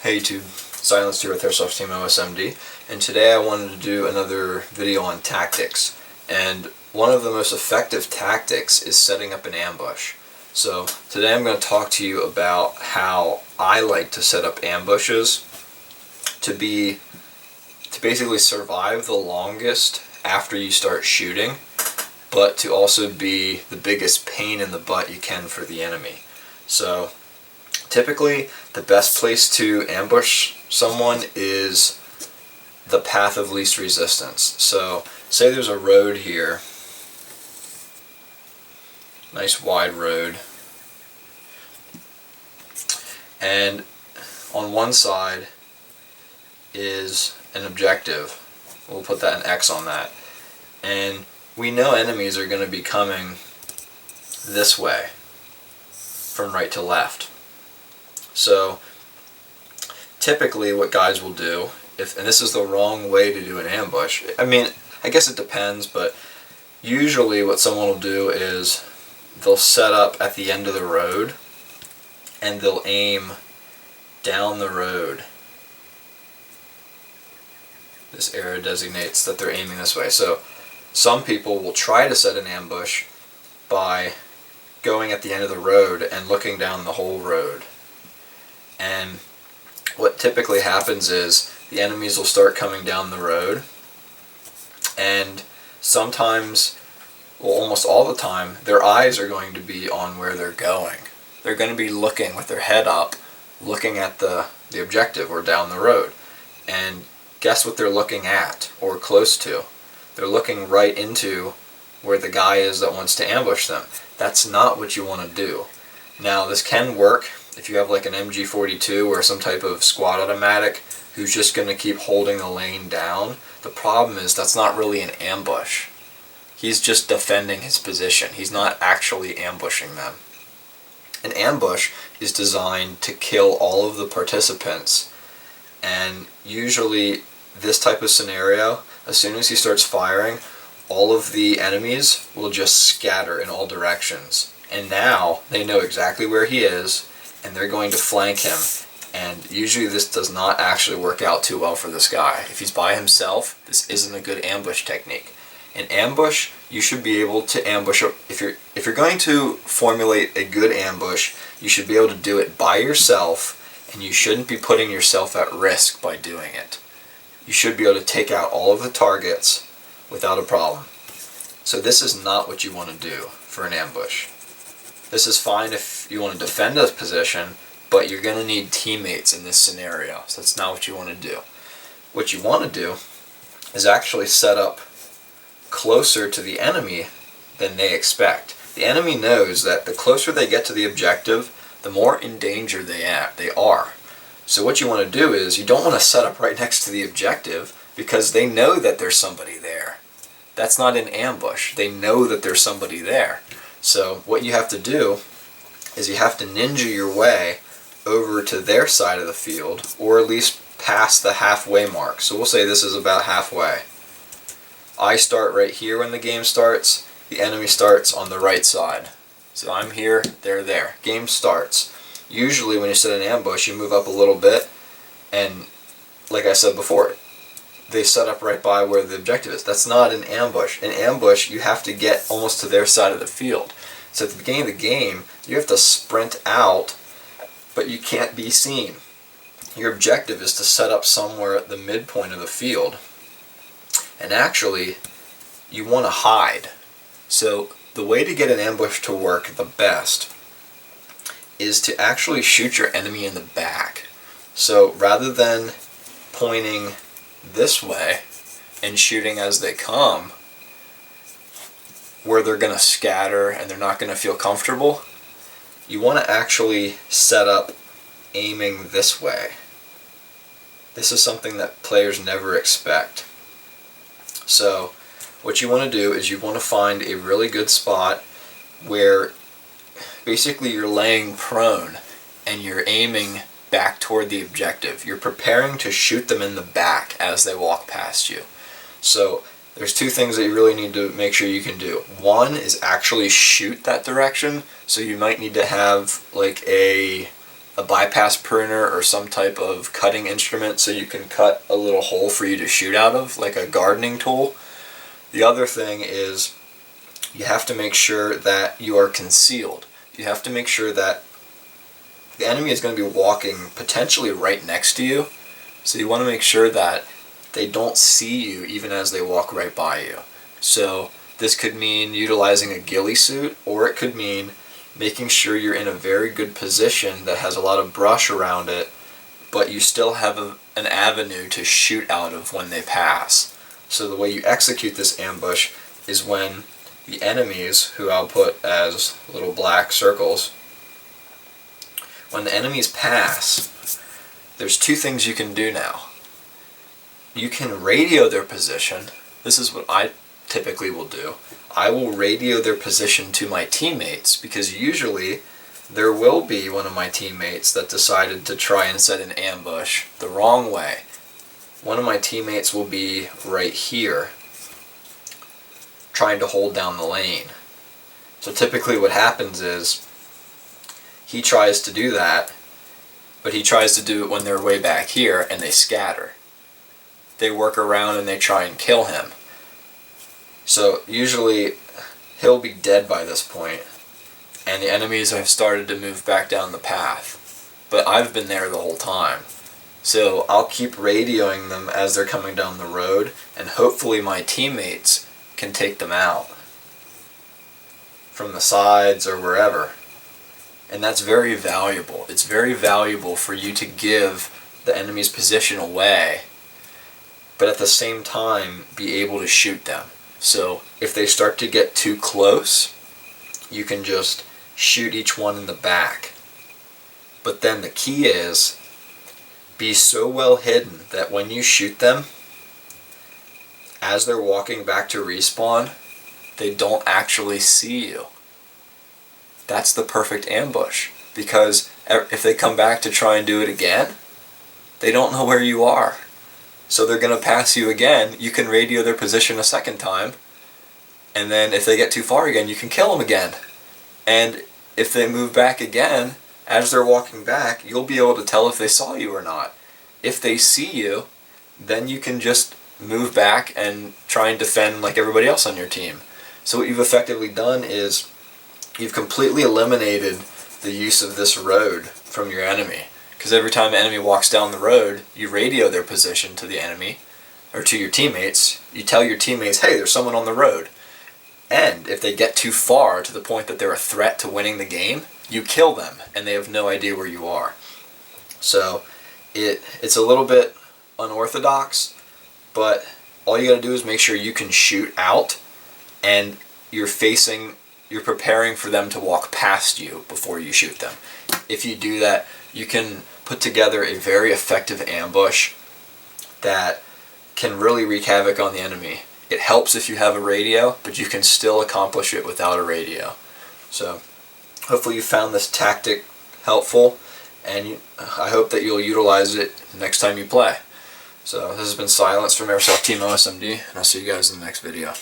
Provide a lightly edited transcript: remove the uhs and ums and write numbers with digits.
Hey YouTube, Silence here with Airsoft Team OSMD, and today I wanted to do another video on tactics. And one of the most effective tactics is setting up an ambush. So today I'm going to talk to you about how I like to set up ambushes to basically survive the longest after you start shooting, but to also be the biggest pain in the butt you can for the enemy. So typically, the best place to ambush someone is the path of least resistance. So, say there's a road here, nice wide road, and on one side is an objective. We'll put that an X on that. And we know enemies are going to be coming this way, from right to left. So typically what guys will do, and this is the wrong way to do an ambush, I mean, I guess it depends, but usually what someone will do is they'll set up at the end of the road and they'll aim down the road. This arrow designates that they're aiming this way. So some people will try to set an ambush by going at the end of the road and looking down the whole road. And what typically happens is the enemies will start coming down the road, and sometimes, well, almost all the time, their eyes are going to be on where they're going. They're going to be looking with their head up, looking at the objective or down the road. And guess what they're looking at or close to? They're looking right into where the guy is that wants to ambush them. That's not what you want to do. Now, this can work if you have like an MG42 or some type of squad automatic who's just going to keep holding the lane down. The problem is that's not really an ambush. He's just defending his position. He's not actually ambushing them. An ambush is designed to kill all of the participants, and usually this type of scenario, as soon as he starts firing, all of the enemies will just scatter in all directions. And now they know exactly where he is, and they're going to flank him. And usually this does not actually work out too well for this guy. If he's by himself, this isn't a good ambush technique. An ambush, you should be able to ambush. If you're going to formulate a good ambush, you should be able to do it by yourself, and you shouldn't be putting yourself at risk by doing it. You should be able to take out all of the targets without a problem. So this is not what you want to do for an ambush. This is fine if you want to defend a position, but you're going to need teammates in this scenario, so that's not what you want to do. What you want to do is actually set up closer to the enemy than they expect. The enemy knows that the closer they get to the objective, the more in danger they are. So what you want to do is, you don't want to set up right next to the objective, because they know that there's somebody there. That's not an ambush. They know that there's somebody there. So what you have to do is you have to ninja your way over to their side of the field, or at least past the halfway mark. So we'll say this is about halfway. I start right here when the game starts. The enemy starts on the right side. So I'm here, they're there. Game starts. Usually when you set an ambush, you move up a little bit, and like I said before, they set up right by where the objective is. That's not an ambush. An ambush, you have to get almost to their side of the field. So at the beginning of the game, you have to sprint out, but you can't be seen. Your objective is to set up somewhere at the midpoint of the field. And actually, you want to hide. So the way to get an ambush to work the best is to actually shoot your enemy in the back. So rather than pointing this way and shooting as they come, where they're going to scatter and they're not going to feel comfortable, you want to actually set up aiming this way. This is something that players never expect. So what you want to do is you want to find a really good spot where basically you're laying prone and you're aiming back toward the objective. You're preparing to shoot them in the back as they walk past you. So there's two things that you really need to make sure you can do. One is actually shoot that direction, so you might need to have like a a bypass pruner or some type of cutting instrument so you can cut a little hole for you to shoot out of, like a gardening tool. The other thing is you have to make sure that you are concealed. You have to make sure that the enemy is going to be walking potentially right next to you, so you want to make sure that they don't see you even as they walk right by you. So this could mean utilizing a ghillie suit, or it could mean making sure you're in a very good position that has a lot of brush around it, but you still have an avenue to shoot out of when they pass. So the way you execute this ambush is when the enemies, who I'll put as little black circles, when the enemies pass, there's two things you can do now. You can radio their position. This is what I typically will do. I will radio their position to my teammates, because usually there will be one of my teammates that decided to try and set an ambush the wrong way. One of my teammates will be right here trying to hold down the lane. So typically what happens is he tries to do that, but he tries to do it when they're way back here and they scatter. They work around and they try and kill him. So usually he'll be dead by this point, and the enemies have started to move back down the path. But I've been there the whole time. So I'll keep radioing them as they're coming down the road, and hopefully my teammates can take them out from the sides or wherever. And that's very valuable. It's very valuable for you to give the enemy's position away, but at the same time be able to shoot them. So if they start to get too close, you can just shoot each one in the back. But then the key is, be so well hidden that when you shoot them, as they're walking back to respawn, they don't actually see you. That's the perfect ambush, because if they come back to try and do it again, they don't know where you are. So they're going to pass you again. You can radio their position a second time, and then if they get too far again, you can kill them again. And if they move back again, as they're walking back, you'll be able to tell if they saw you or not. If they see you, then you can just move back and try and defend like everybody else on your team. So what you've effectively done is you've completely eliminated the use of this road from your enemy. Because every time an enemy walks down the road, you radio their position to the enemy, or to your teammates. You tell your teammates, hey, there's someone on the road. And if they get too far to the point that they're a threat to winning the game, you kill them, and they have no idea where you are. So it's a little bit unorthodox, but all you got to do is make sure you can shoot out, and you're preparing for them to walk past you before you shoot them. If you do that, you can put together a very effective ambush that can really wreak havoc on the enemy. It helps if you have a radio, but you can still accomplish it without a radio. So hopefully you found this tactic helpful, and I hope that you'll utilize it next time you play. So this has been Silence from Airsoft Team OSMD, and I'll see you guys in the next video.